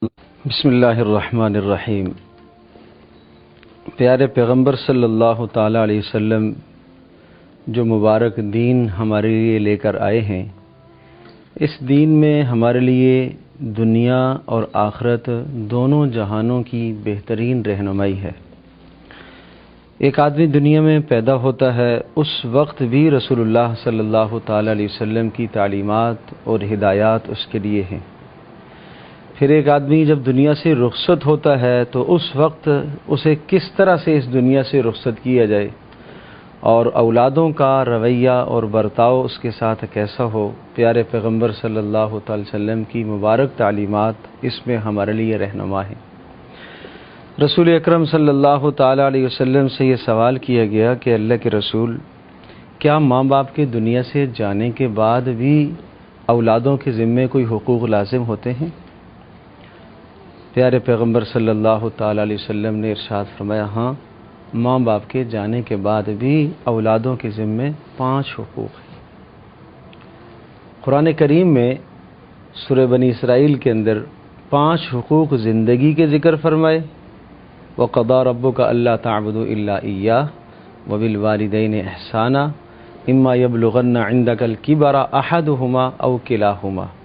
بسم اللہ الرحمن الرحیم۔ پیارے پیغمبر صلی اللہ تعالیٰ علیہ وسلم جو مبارک دین ہمارے لیے لے کر آئے ہیں، اس دین میں ہمارے لیے دنیا اور آخرت دونوں جہانوں کی بہترین رہنمائی ہے۔ ایک آدمی دنیا میں پیدا ہوتا ہے، اس وقت بھی رسول اللہ صلی اللہ تعالیٰ علیہ وسلم کی تعلیمات اور ہدایات اس کے لیے ہیں۔ پھر ایک آدمی جب دنیا سے رخصت ہوتا ہے تو اس وقت اسے کس طرح سے اس دنیا سے رخصت کیا جائے اور اولادوں کا رویہ اور برتاؤ اس کے ساتھ کیسا ہو، پیارے پیغمبر صلی اللہ تعالی وسلم کی مبارک تعلیمات اس میں ہمارے لیے رہنما ہیں۔ رسول اکرم صلی اللہ تعالیٰ علیہ وسلم سے یہ سوال کیا گیا کہ اللہ کے رسول، کیا ماں باپ کے دنیا سے جانے کے بعد بھی اولادوں کے ذمے کوئی حقوق لازم ہوتے ہیں؟ پیارے پیغمبر صلی اللہ تعالیٰ علیہ وسلم نے ارشاد فرمایا، ہاں، ماں باپ کے جانے کے بعد بھی اولادوں کے ذمے 5 حقوق ہیں۔ قرآن کریم میں سورہ بنی اسرائیل کے اندر 5 حقوق زندگی کے ذکر فرمائے، وَقَضَىٰ رَبُّكَ أَلَّا تَعْبُدُوا إِلَّا إِيَّاهُ وَبِالْوَالِدَيْنِ إِحْسَانًا إِمَّا يَبْلُغَنَّ عِندَكَ الْكِبَرَ أَحَدُهُمَا أَوْ كِلَاهُمَا۔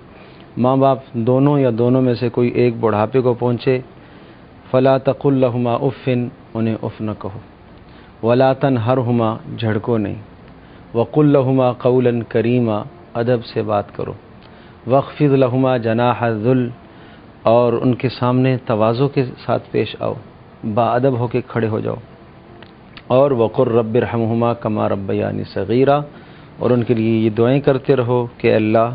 ماں باپ دونوں یا دونوں میں سے کوئی ایک بڑھاپے کو پہنچے، فَلَا تَقُل لَّهُمَا أُفٍّ، انہیں اف نہ کہو، وَلَا تَنْهَرْهُمَا، جھڑکو نہیں، وَقُل لَّهُمَا قَوْلًا كَرِيمًا، ادب سے بات کرو، وَاخْفِضْ لَهُمَا جَنَاحَ الذُّلِّ، اور ان کے سامنے تواضع کے ساتھ پیش آؤ، باادب ہو کے کھڑے ہو جاؤ، اور وَقُل رَّبِّ ارْحَمْهُمَا كَمَا رَبَّيَانِي صَغِيرًا، اور ان کے لیے یہ دعائیں کرتے رہو کہ اللہ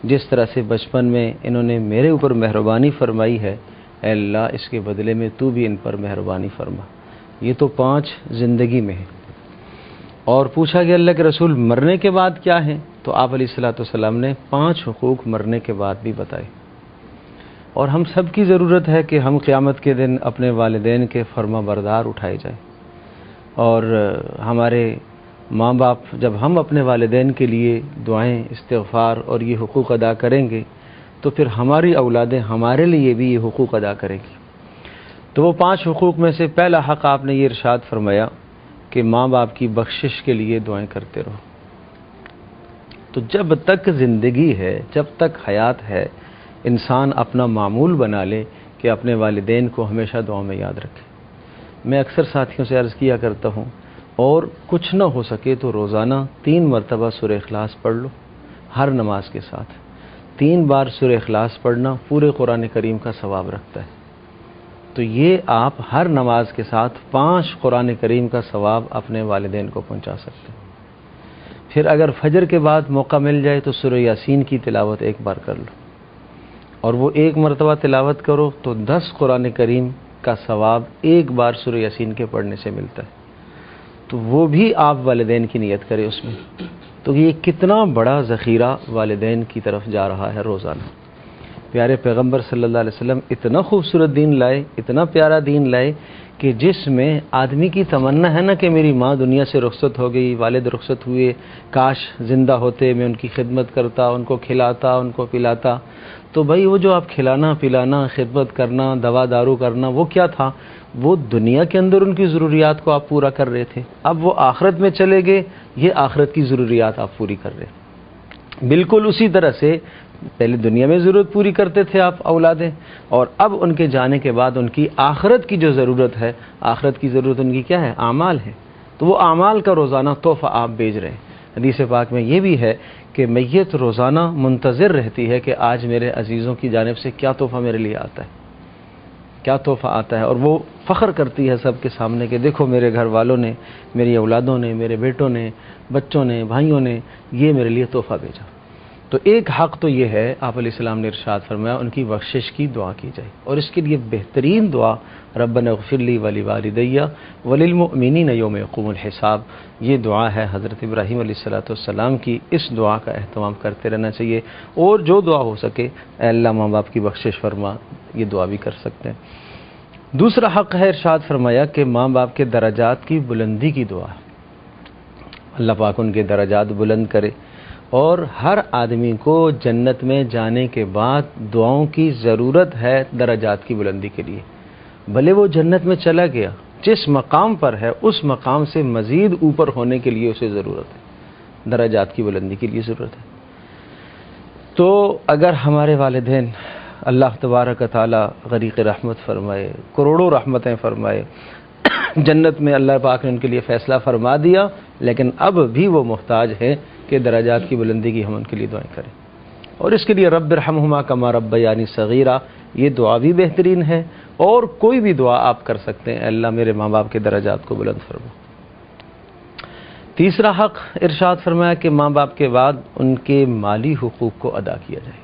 جس طرح سے بچپن میں انہوں نے میرے اوپر مہربانی فرمائی ہے، اے اللہ اس کے بدلے میں تو بھی ان پر مہربانی فرما۔ یہ تو 5 زندگی میں ہے۔ اور پوچھا کہ اللہ کے رسول مرنے کے بعد کیا ہیں، تو آپ علیہ الصلوۃ والسلام نے 5 حقوق مرنے کے بعد بھی بتائے۔ اور ہم سب کی ضرورت ہے کہ ہم قیامت کے دن اپنے والدین کے فرما بردار اٹھائے جائیں، اور ہمارے ماں باپ جب ہم اپنے والدین کے لیے دعائیں، استغفار اور یہ حقوق ادا کریں گے تو پھر ہماری اولادیں ہمارے لیے بھی یہ حقوق ادا کریں گی۔ تو وہ 5 حقوق میں سے پہلا حق آپ نے یہ ارشاد فرمایا کہ ماں باپ کی بخشش کے لیے دعائیں کرتے رہو۔ تو جب تک زندگی ہے، جب تک حیات ہے، انسان اپنا معمول بنا لے کہ اپنے والدین کو ہمیشہ دعاؤں میں یاد رکھے۔ میں اکثر ساتھیوں سے عرض کیا کرتا ہوں، اور کچھ نہ ہو سکے تو روزانہ 3 مرتبہ سورہ اخلاص پڑھ لو، ہر نماز کے ساتھ 3 بار سورہ اخلاص پڑھنا پورے قرآن کریم کا ثواب رکھتا ہے۔ تو یہ آپ ہر نماز کے ساتھ 5 قرآن کریم کا ثواب اپنے والدین کو پہنچا سکتے ہیں۔ پھر اگر فجر کے بعد موقع مل جائے تو سورہ یاسین کی تلاوت 1 بار کر لو، اور وہ 1 مرتبہ تلاوت کرو تو 10 قرآن کریم کا ثواب 1 بار سورہ یاسین کے پڑھنے سے ملتا ہے۔ تو وہ بھی آپ والدین کی نیت کریں اس میں۔ تو یہ کتنا بڑا ذخیرہ والدین کی طرف جا رہا ہے روزانہ۔ پیارے پیغمبر صلی اللہ علیہ وسلم اتنا خوبصورت دین لائے، اتنا پیارا دین لائے کہ جس میں آدمی کی تمنا ہے نا کہ میری ماں دنیا سے رخصت ہو گئی، والد رخصت ہوئے، کاش زندہ ہوتے، میں ان کی خدمت کرتا، ان کو کھلاتا، ان کو پلاتا۔ تو بھائی وہ جو آپ کھلانا پلانا، خدمت کرنا، دوا دارو کرنا، وہ کیا تھا؟ وہ دنیا کے اندر ان کی ضروریات کو آپ پورا کر رہے تھے۔ اب وہ آخرت میں چلے گئے، یہ آخرت کی ضروریات آپ پوری کر رہے ہیں۔ بالکل اسی طرح سے پہلے دنیا میں ضرورت پوری کرتے تھے آپ اولادیں، اور اب ان کے جانے کے بعد ان کی آخرت کی جو ضرورت ہے، آخرت کی ضرورت ان کی کیا ہے؟ اعمال ہے۔ تو وہ اعمال کا روزانہ تحفہ آپ بھیج رہے ہیں۔ حدیث پاک میں یہ بھی ہے کہ میت روزانہ منتظر رہتی ہے کہ آج میرے عزیزوں کی جانب سے کیا تحفہ میرے لیے آتا ہے، کیا تحفہ آتا ہے، اور وہ فخر کرتی ہے سب کے سامنے کہ دیکھو میرے گھر والوں نے، میری اولادوں نے، میرے بیٹوں نے، بچوں نے، بھائیوں نے یہ میرے لیے تحفہ بھیجا۔ تو ایک حق تو یہ ہے، آپ علیہ السلام نے ارشاد فرمایا ان کی بخشش کی دعا کی جائے، اور اس کے لیے بہترین دعا ربنا اغفر لی ولوالدی وللمؤمنین یوم یقوم الحساب، یہ دعا ہے حضرت ابراہیم علیہ السلام کی۔ اس دعا کا اہتمام کرتے رہنا چاہیے، اور جو دعا ہو سکے، اے اللہ ماں باپ کی بخشش فرما، یہ دعا بھی کر سکتے ہیں۔ دوسرا حق ہے، ارشاد فرمایا کہ ماں باپ کے درجات کی بلندی کی دعا، اللہ پاک ان کے درجات بلند کرے، اور ہر آدمی کو جنت میں جانے کے بعد دعاؤں کی ضرورت ہے درجات کی بلندی کے لیے. بھلے وہ جنت میں چلا گیا، جس مقام پر ہے اس مقام سے مزید اوپر ہونے کے لیے اسے ضرورت ہے، درجات کی بلندی کے لیے ضرورت ہے. تو اگر ہمارے والدین اللہ تبارک و تعالی غریق رحمت فرمائے، کروڑوں رحمتیں فرمائے، جنت میں اللہ پاک نے ان کے لیے فیصلہ فرما دیا، لیکن اب بھی وہ محتاج ہیں کہ درجات کی بلندی کی ہم ان کے لیے دعائیں کریں. اور اس کے لیے رب ارحمہما کما ربیانی صغیرہ، یہ دعا بھی بہترین ہے. اور کوئی بھی دعا آپ کر سکتے ہیں، اللہ میرے ماں باپ کے درجات کو بلند فرما. تیسرا حق ارشاد فرمایا کہ ماں باپ کے بعد ان کے مالی حقوق کو ادا کیا جائے.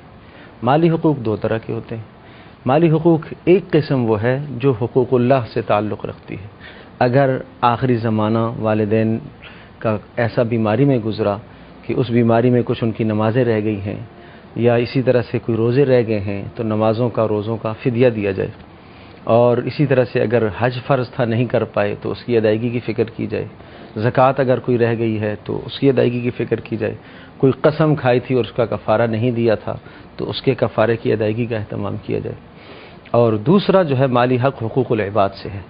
مالی حقوق دو طرح کے ہوتے ہیں. مالی حقوق ایک قسم وہ ہے جو حقوق اللہ سے تعلق رکھتی ہے. اگر آخری زمانہ والدین کا ایسا بیماری میں گزرا کہ اس بیماری میں کچھ ان کی نمازیں رہ گئی ہیں، یا اسی طرح سے کوئی روزے رہ گئے ہیں، تو نمازوں کا روزوں کا فدیہ دیا جائے. اور اسی طرح سے اگر حج فرض تھا نہیں کر پائے تو اس کی ادائیگی کی فکر کی جائے. زکوٰۃ اگر کوئی رہ گئی ہے تو اس کی ادائیگی کی فکر کی جائے. کوئی قسم کھائی تھی اور اس کا کفارہ نہیں دیا تھا تو اس کے کفارے کی ادائیگی کا اہتمام کیا جائے. اور دوسرا جو ہے مالی حق حقوق العباد سے ہے.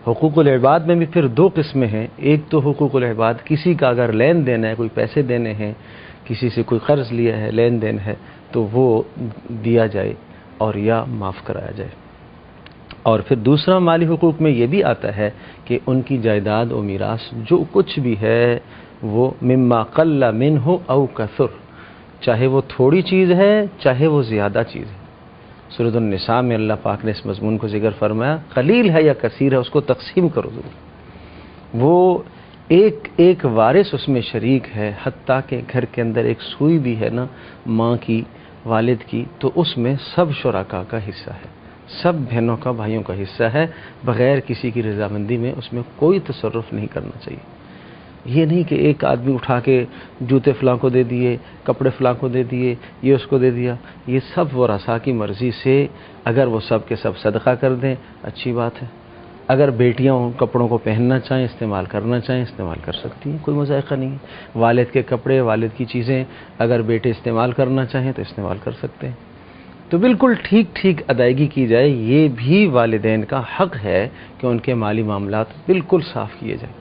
حقوق العباد میں بھی پھر دو قسمیں ہیں. ایک تو حقوق العباد کسی کا اگر لین دین ہے، کوئی پیسے دینے ہیں، کسی سے کوئی قرض لیا ہے، لین دین ہے، تو وہ دیا جائے اور یا معاف کرایا جائے. اور پھر دوسرا مالی حقوق میں یہ بھی آتا ہے کہ ان کی جائیداد و میراث جو کچھ بھی ہے وہ مما قل منہ او کثر، چاہے وہ تھوڑی چیز ہے چاہے وہ زیادہ چیز ہے. سورۃ النساء میں اللہ پاک نے اس مضمون کو ذکر فرمایا، قلیل ہے یا کثیر ہے اس کو تقسیم کرو ضرور. وہ ایک ایک وارث اس میں شریک ہے، حتیٰ کہ گھر کے اندر ایک سوئی بھی ہے نا ماں کی، والد کی، تو اس میں سب شرکاء کا حصہ ہے، سب بہنوں کا، بھائیوں کا حصہ ہے. بغیر کسی کی رضامندی میں اس میں کوئی تصرف نہیں کرنا چاہیے. یہ نہیں کہ ایک آدمی اٹھا کے جوتے فلاں کو دے دیے، کپڑے فلاں کو دے دیے، یہ اس کو دے دیا. یہ سب ورثاء کی مرضی سے اگر وہ سب کے سب صدقہ کر دیں اچھی بات ہے. اگر بیٹیاں ان کپڑوں کو پہننا چاہیں، استعمال کرنا چاہیں، استعمال کر سکتی ہیں، کوئی مذائقہ نہیں ہے. والد کے کپڑے، والد کی چیزیں اگر بیٹے استعمال کرنا چاہیں تو استعمال کر سکتے ہیں. تو بالکل ٹھیک ٹھیک ادائیگی کی جائے. یہ بھی والدین کا حق ہے کہ ان کے مالی معاملات بالکل صاف کیے جائیں.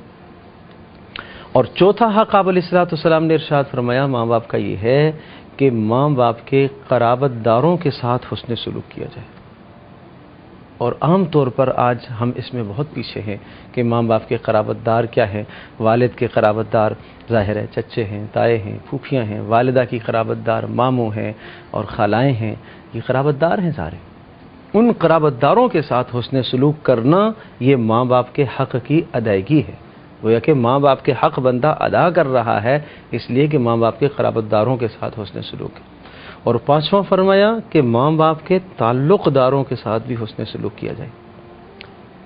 اور چوتھا حق آپ علیہ السلام نے ارشاد فرمایا ماں باپ کا یہ ہے کہ ماں باپ کے قرابت داروں کے ساتھ حسن سلوک کیا جائے. اور عام طور پر آج ہم اس میں بہت پیچھے ہیں کہ ماں باپ کے قرابت دار کیا ہیں. والد کے قرابت دار ظاہر ہے چچے ہیں، تائے ہیں، پھوپھیاں ہیں. والدہ کی قرابت دار ماموں ہیں اور خالائیں ہیں. یہ قرابت دار ہیں سارے. ان قرابت داروں کے ساتھ حسن سلوک کرنا یہ ماں باپ کے حق کی ادائیگی ہے. گویا کہ ماں باپ کے حق بندہ ادا کر رہا ہے اس لیے کہ ماں باپ کے قرابت داروں کے ساتھ حسن سلوک ہے. اور پانچواں فرمایا کہ ماں باپ کے تعلق داروں کے ساتھ بھی حسن سلوک کیا جائے.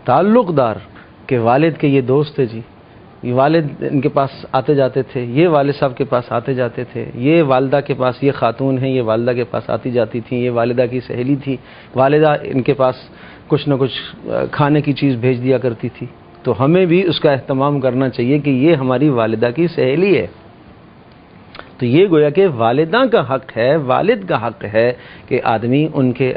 تعلق دار کہ والد کے یہ دوست تھے جی، یہ والد ان کے پاس آتے جاتے تھے، یہ والد صاحب کے پاس آتے جاتے تھے، یہ والدہ کے پاس یہ خاتون ہیں، یہ والدہ کے پاس آتی جاتی تھیں، یہ والدہ کی سہیلی تھی، والدہ ان کے پاس کچھ نہ کچھ کھانے کی چیز بھیج دیا کرتی تھی. تو ہمیں بھی اس کا اہتمام کرنا چاہیے کہ یہ ہماری والدہ کی سہیلی ہے. تو یہ گویا کہ والدہ کا حق ہے، والد کا حق ہے کہ آدمی ان کے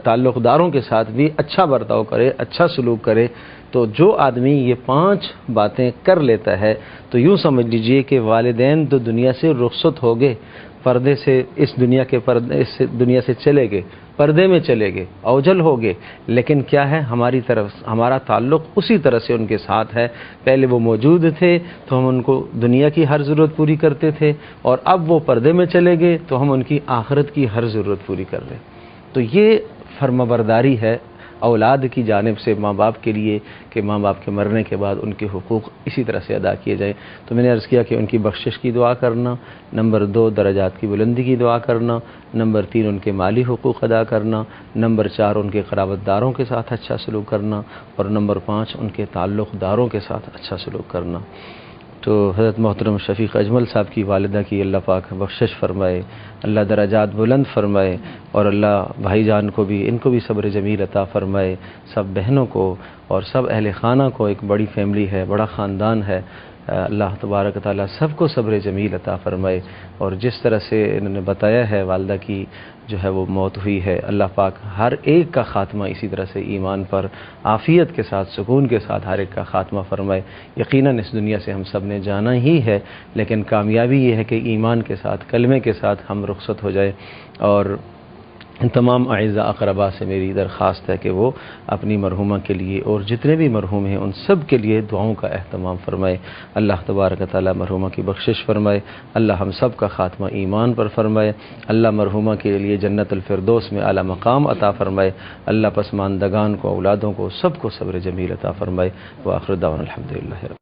تعلق داروں کے ساتھ بھی اچھا برتاؤ کرے، اچھا سلوک کرے. تو جو آدمی یہ 5 باتیں کر لیتا ہے تو یوں سمجھ لیجئے کہ والدین تو دنیا سے رخصت ہو گئے، پردے سے اس دنیا سے چلے گئے، پردے میں چلے گئے، اوجھل ہو گئے. لیکن کیا ہے ہماری طرف ہمارا تعلق اسی طرح سے ان کے ساتھ ہے. پہلے وہ موجود تھے تو ہم ان کو دنیا کی ہر ضرورت پوری کرتے تھے، اور اب وہ پردے میں چلے گئے تو ہم ان کی آخرت کی ہر ضرورت پوری کر رہے ہیں. تو یہ فرمانبرداری ہے اولاد کی جانب سے ماں باپ کے لیے کہ ماں باپ کے مرنے کے بعد ان کے حقوق اسی طرح سے ادا کیے جائیں. تو میں نے عرض کیا کہ ان کی بخشش کی دعا کرنا، نمبر 2 درجات کی بلندی کی دعا کرنا، نمبر 3 ان کے مالی حقوق ادا کرنا، نمبر 4 ان کے قرابت داروں کے ساتھ اچھا سلوک کرنا، اور نمبر 5 ان کے تعلق داروں کے ساتھ اچھا سلوک کرنا. تو حضرت محترم شفیق اجمل صاحب کی والدہ کی اللہ پاک بخشش فرمائے، اللہ درجات بلند فرمائے، اور اللہ بھائی جان کو بھی ان کو بھی صبر جمیل عطا فرمائے. سب بہنوں کو اور سب اہل خانہ کو، ایک بڑی فیملی ہے، بڑا خاندان ہے، اللہ تبارک تعالیٰ سب کو صبر جمیل عطا فرمائے، اور جس طرح سے انہوں نے بتایا ہے والدہ کی جو ہے وہ موت ہوئی ہے، اللہ پاک ہر ایک کا خاتمہ اسی طرح سے ایمان پر عافیت کے ساتھ سکون کے ساتھ ہر ایک کا خاتمہ فرمائے۔ یقیناً اس دنیا سے ہم سب نے جانا ہی ہے، لیکن کامیابی یہ ہے کہ ایمان کے ساتھ کلمے کے ساتھ ہم رخصت ہو جائے۔ اور ان تمام اعزاء اقربا سے میری درخواست ہے کہ وہ اپنی مرحومہ کے لیے اور جتنے بھی مرحوم ہیں ان سب کے لیے دعاؤں کا اہتمام فرمائے۔ اللہ تبارک تعالیٰ مرحومہ کی بخشش فرمائے، اللہ ہم سب کا خاتمہ ایمان پر فرمائے، اللہ مرحومہ کے لیے جنت الفردوس میں اعلیٰ مقام عطا فرمائے، اللہ پسماندگان کو، اولادوں کو، سب کو صبر جمیل عطا فرمائے۔ وآخر دعوانا الحمدللہ۔